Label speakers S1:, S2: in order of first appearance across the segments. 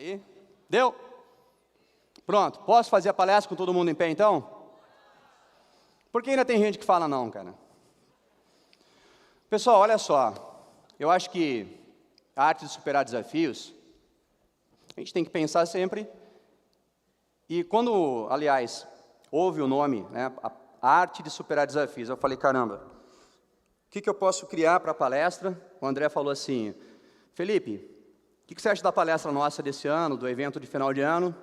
S1: Aí, deu? Pronto, posso fazer a palestra com todo mundo em pé, então? Porque ainda tem gente que fala não, cara. Pessoal, olha só, eu acho que a arte de superar desafios, a gente tem que pensar sempre, e quando, aliás, houve o nome, né, a arte de superar desafios, eu falei, caramba, o que eu posso criar para a palestra? O André falou assim, Felipe, o que você acha da palestra nossa desse ano, do evento de final de ano?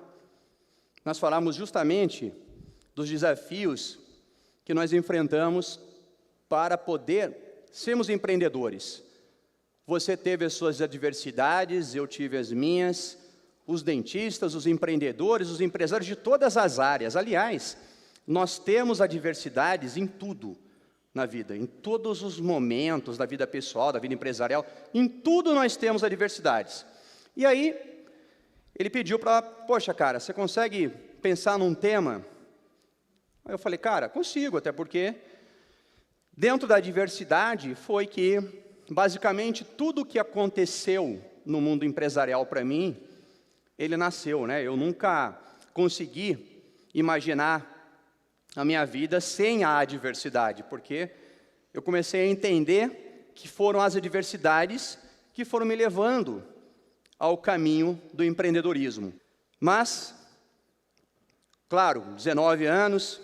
S1: Nós falamos justamente dos desafios que nós enfrentamos para poder sermos empreendedores. Você teve as suas adversidades, eu tive as minhas, os dentistas, os empreendedores, os empresários de todas as áreas. Aliás, nós temos adversidades em tudo na vida, em todos os momentos da vida pessoal, da vida empresarial, em tudo nós temos adversidades. E aí, ele pediu para, poxa, cara, você consegue pensar num tema? Aí eu falei, cara, consigo, até porque dentro da adversidade foi que, basicamente, tudo o que aconteceu no mundo empresarial para mim, ele nasceu, né? Eu nunca consegui imaginar a minha vida sem a adversidade, porque eu comecei a entender que foram as adversidades que foram me levando ao caminho do empreendedorismo. Mas, claro, 19 anos,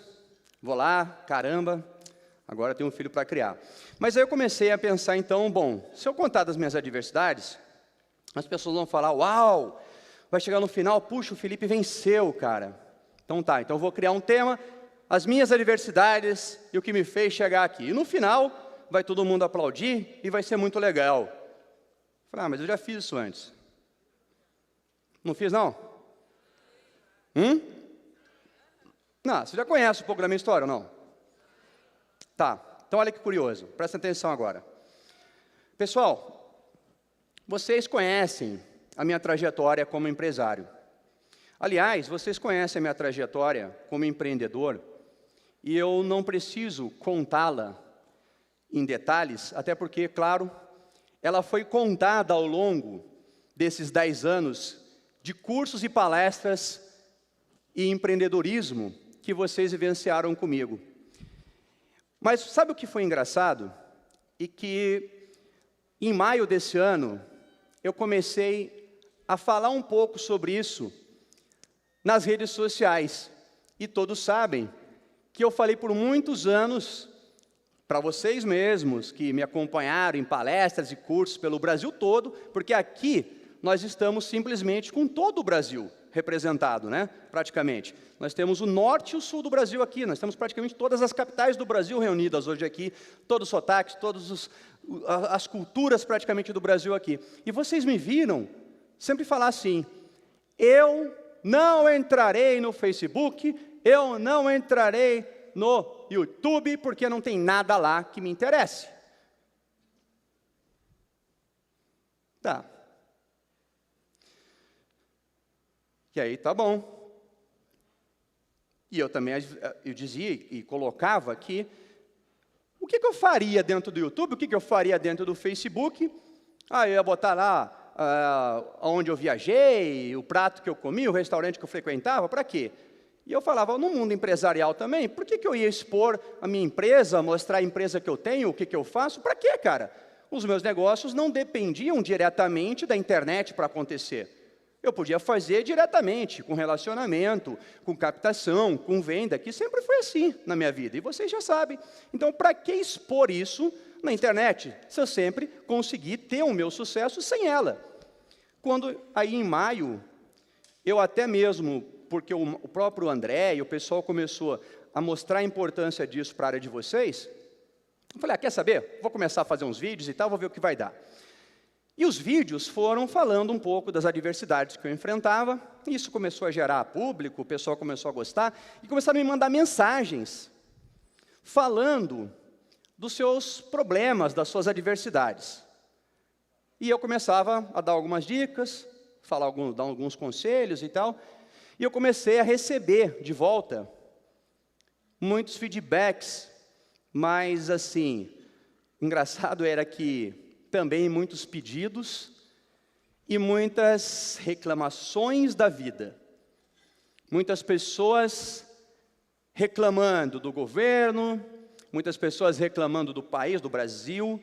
S1: vou lá, caramba, agora tenho um filho para criar. Mas aí eu comecei a pensar, então, bom, se eu contar das minhas adversidades, as pessoas vão falar, uau, vai chegar no final, puxa, o Felipe venceu, cara. Então tá, então eu vou criar um tema, as minhas adversidades e o que me fez chegar aqui. E no final, vai todo mundo aplaudir e vai ser muito legal. Eu falei, mas eu já fiz isso antes. Não fiz, não? Não, você já conhece um pouco da minha história, ou não? Tá, então olha que curioso, presta atenção agora. Pessoal, vocês conhecem a minha trajetória como empresário. Aliás, vocês conhecem a minha trajetória como empreendedor, e eu não preciso contá-la em detalhes, até porque, claro, ela foi contada ao longo desses 10 anos de cursos e palestras e empreendedorismo que vocês vivenciaram comigo. Mas sabe o que foi engraçado? E que em maio desse ano, eu comecei a falar um pouco sobre isso nas redes sociais. E todos sabem que eu falei por muitos anos, para vocês mesmos, que me acompanharam em palestras e cursos pelo Brasil todo, porque aqui nós estamos simplesmente com todo o Brasil representado, né? Praticamente. Nós temos o norte e o sul do Brasil aqui, nós temos praticamente todas as capitais do Brasil reunidas hoje aqui, todos os sotaques, todas as culturas praticamente do Brasil aqui. E vocês me viram sempre falar assim, eu não entrarei no Facebook, eu não entrarei no YouTube, porque não tem nada lá que me interesse. Tá. E aí, tá bom. E eu também eu dizia e colocava que o que eu faria dentro do YouTube, o que eu faria dentro do Facebook, eu ia botar lá onde eu viajei, o prato que eu comi, o restaurante que eu frequentava, para quê? E eu falava, no mundo empresarial também, por que eu ia expor a minha empresa, mostrar a empresa que eu tenho, o que eu faço? Para quê, cara? Os meus negócios não dependiam diretamente da internet para acontecer. Eu podia fazer diretamente, com relacionamento, com captação, com venda, que sempre foi assim na minha vida, e vocês já sabem. Então, para que expor isso na internet, se eu sempre consegui ter o meu sucesso sem ela? Quando, aí em maio, eu até mesmo, porque o próprio André e o pessoal começou a mostrar a importância disso para a área de vocês, eu falei, quer saber? Vou começar a fazer uns vídeos e tal, vou ver o que vai dar. E os vídeos foram falando um pouco das adversidades que eu enfrentava, e isso começou a gerar público, o pessoal começou a gostar, e começaram a me mandar mensagens, falando dos seus problemas, das suas adversidades. E eu começava a dar algumas dicas, dar alguns conselhos e tal, e eu comecei a receber de volta muitos feedbacks, mas assim, engraçado era que também muitos pedidos, e muitas reclamações da vida. Muitas pessoas reclamando do governo, muitas pessoas reclamando do país, do Brasil,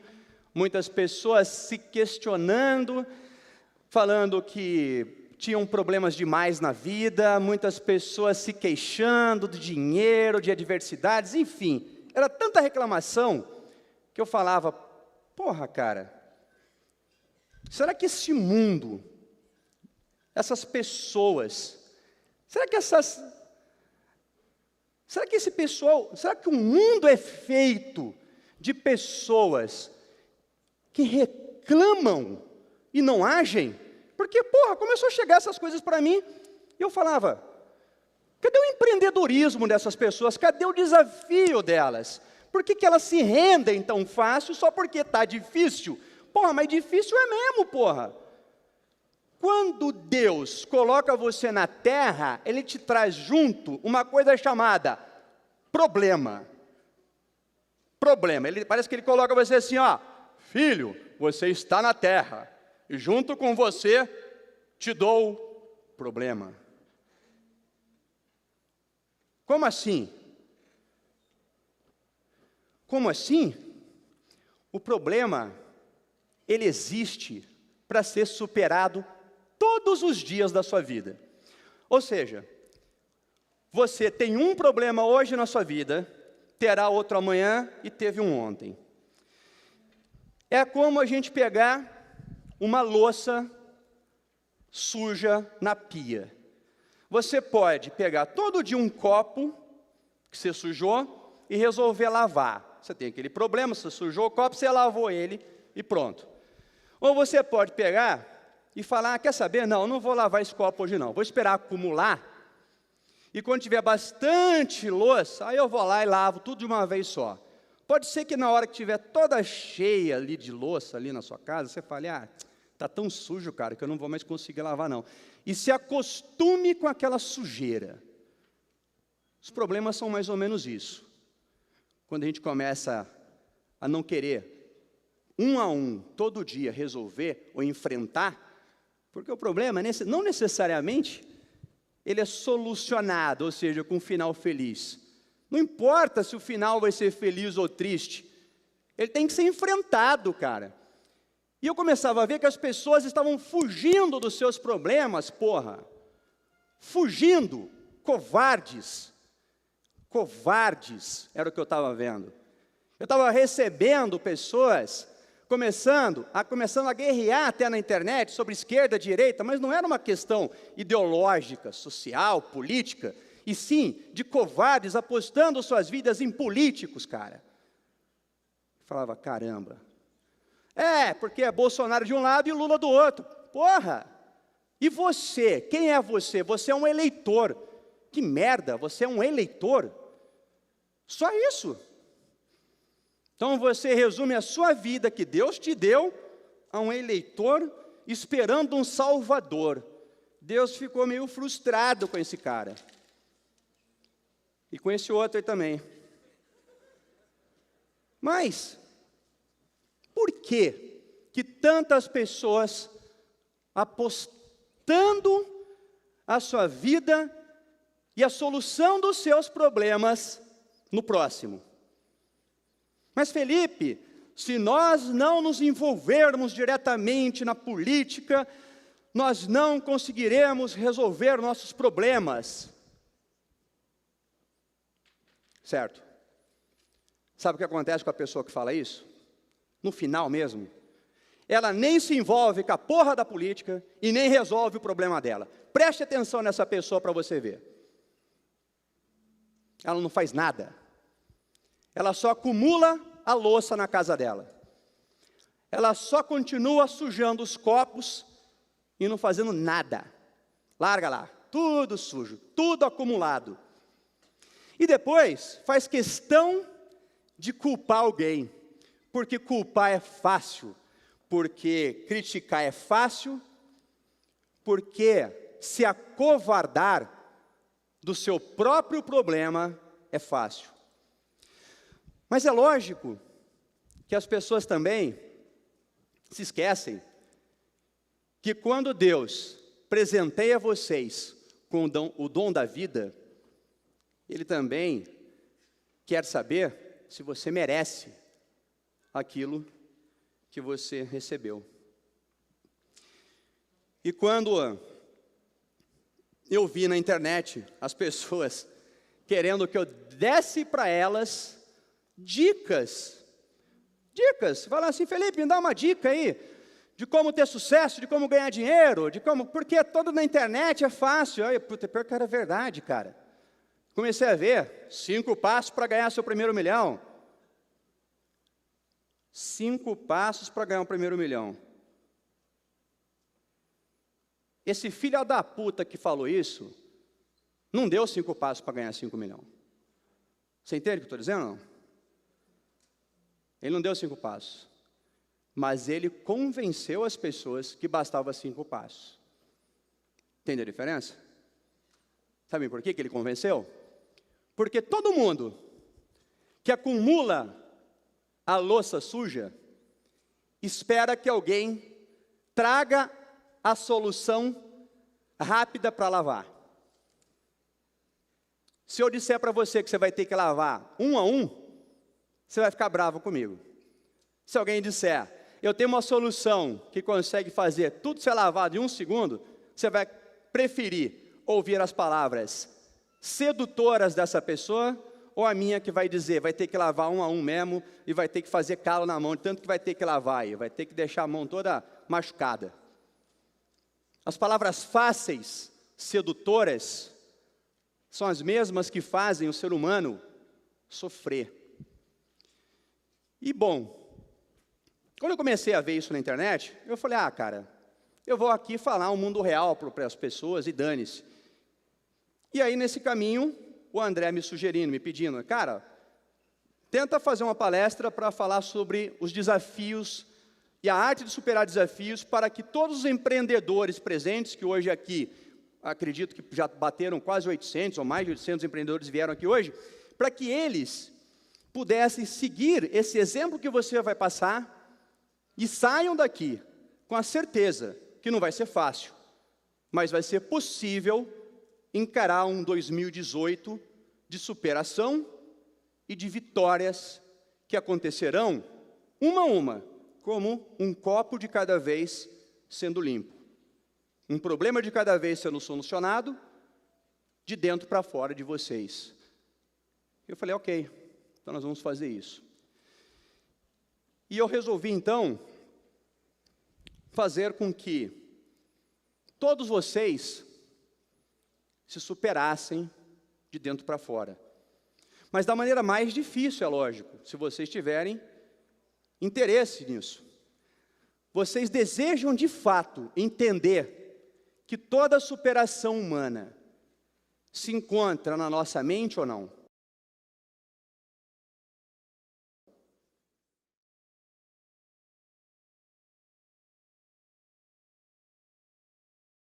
S1: muitas pessoas se questionando, falando que tinham problemas demais na vida, muitas pessoas se queixando do dinheiro, de adversidades, enfim. Era tanta reclamação que eu falava, porra, cara, será que esse mundo, essas pessoas, será que esse pessoal, será que o mundo é feito de pessoas que reclamam e não agem? Porque, porra, começou a chegar essas coisas para mim, e eu falava, cadê o empreendedorismo dessas pessoas? Cadê o desafio delas? Por que elas se rendem tão fácil só porque está difícil? Porra, mas difícil é mesmo, porra. Quando Deus coloca você na terra, Ele te traz junto uma coisa chamada problema. Problema. Parece que Ele coloca você assim, ó, filho, você está na terra, e junto com você te dou problema. Como assim? Como assim? O problema, ele existe para ser superado todos os dias da sua vida. Ou seja, você tem um problema hoje na sua vida, terá outro amanhã e teve um ontem. É como a gente pegar uma louça suja na pia. Você pode pegar todo dia um copo que você sujou e resolver lavar. Você tem aquele problema, você sujou o copo, você lavou ele e pronto. Ou você pode pegar e falar, quer saber? Não vou lavar esse copo hoje não, vou esperar acumular. E quando tiver bastante louça, aí eu vou lá e lavo tudo de uma vez só. Pode ser que na hora que estiver toda cheia ali de louça ali na sua casa, você fale, está tão sujo, cara, que eu não vou mais conseguir lavar não. E se acostume com aquela sujeira. Os problemas são mais ou menos isso. Quando a gente começa a não querer, um a um, todo dia, resolver ou enfrentar, porque o problema, não necessariamente, ele é solucionado, ou seja, com um final feliz. Não importa se o final vai ser feliz ou triste, ele tem que ser enfrentado, cara. E eu começava a ver que as pessoas estavam fugindo dos seus problemas, porra. Fugindo, covardes. Covardes, era o que eu estava vendo. Eu estava recebendo pessoas começando a guerrear até na internet sobre esquerda, direita, mas não era uma questão ideológica, social, política, e sim de covardes apostando suas vidas em políticos, cara. Eu falava, caramba. Porque é Bolsonaro de um lado e Lula do outro. Porra! E você? Quem é você? Você é um eleitor. Que merda, você é um eleitor. Só isso. Então você resume a sua vida que Deus te deu a um eleitor esperando um salvador. Deus ficou meio frustrado com esse cara. E com esse outro aí também. Mas, por que tantas pessoas apostando a sua vida e a solução dos seus problemas no próximo? Mas Felipe, se nós não nos envolvermos diretamente na política, nós não conseguiremos resolver nossos problemas. Certo? Sabe o que acontece com a pessoa que fala isso? No final mesmo, ela nem se envolve com a porra da política e nem resolve o problema dela. Preste atenção nessa pessoa para você ver. Ela não faz nada. Ela só acumula a louça na casa dela. Ela só continua sujando os copos e não fazendo nada. Larga lá, tudo sujo, tudo acumulado. E depois faz questão de culpar alguém, porque culpar é fácil, porque criticar é fácil, porque se acovardar do seu próprio problema é fácil. Mas é lógico que as pessoas também se esquecem que quando Deus presenteia vocês com o dom da vida, Ele também quer saber se você merece aquilo que você recebeu. E quando eu vi na internet as pessoas querendo que eu desse para elas dicas, fala assim: Felipe, me dá uma dica aí, de como ter sucesso, de como ganhar dinheiro, porque tudo na internet é fácil. Aí, puta, pior que era verdade, cara. Comecei a ver 5 passos para ganhar seu primeiro milhão. 5 passos para ganhar o primeiro milhão. Esse filho da puta que falou isso, não deu 5 passos para ganhar 5 milhões. Você entende o que eu estou dizendo? Não? Ele não deu 5 passos. Mas ele convenceu as pessoas que bastava 5 passos. Entende a diferença? Sabe por que ele convenceu? Porque todo mundo que acumula a louça suja, espera que alguém traga a solução rápida para lavar. Se eu disser para você que você vai ter que lavar um a um, você vai ficar bravo comigo. Se alguém disser, eu tenho uma solução que consegue fazer tudo ser lavado em 1 segundo, você vai preferir ouvir as palavras sedutoras dessa pessoa, ou a minha que vai dizer, vai ter que lavar um a um mesmo, e vai ter que fazer calo na mão, tanto que vai ter que lavar, e vai ter que deixar a mão toda machucada. As palavras fáceis, sedutoras, são as mesmas que fazem o ser humano sofrer. E bom, quando eu comecei a ver isso na internet, eu falei, cara, eu vou aqui falar um mundo real para as pessoas e dane-se. E aí, nesse caminho, o André me sugerindo, me pedindo, cara, tenta fazer uma palestra para falar sobre os desafios e a arte de superar desafios para que todos os empreendedores presentes, que hoje aqui, acredito que já bateram quase 800 ou mais de 800 empreendedores vieram aqui hoje, para que eles pudessem seguir esse exemplo que você vai passar e saiam daqui com a certeza que não vai ser fácil, mas vai ser possível encarar um 2018 de superação e de vitórias que acontecerão uma a uma, como um copo de cada vez sendo limpo. Um problema de cada vez sendo solucionado, de dentro para fora de vocês. Eu falei, ok, então nós vamos fazer isso. E eu resolvi, então, fazer com que todos vocês se superassem de dentro para fora. Mas da maneira mais difícil, é lógico, se vocês tiverem interesse nisso. Vocês desejam, de fato, entender que toda superação humana se encontra na nossa mente ou não?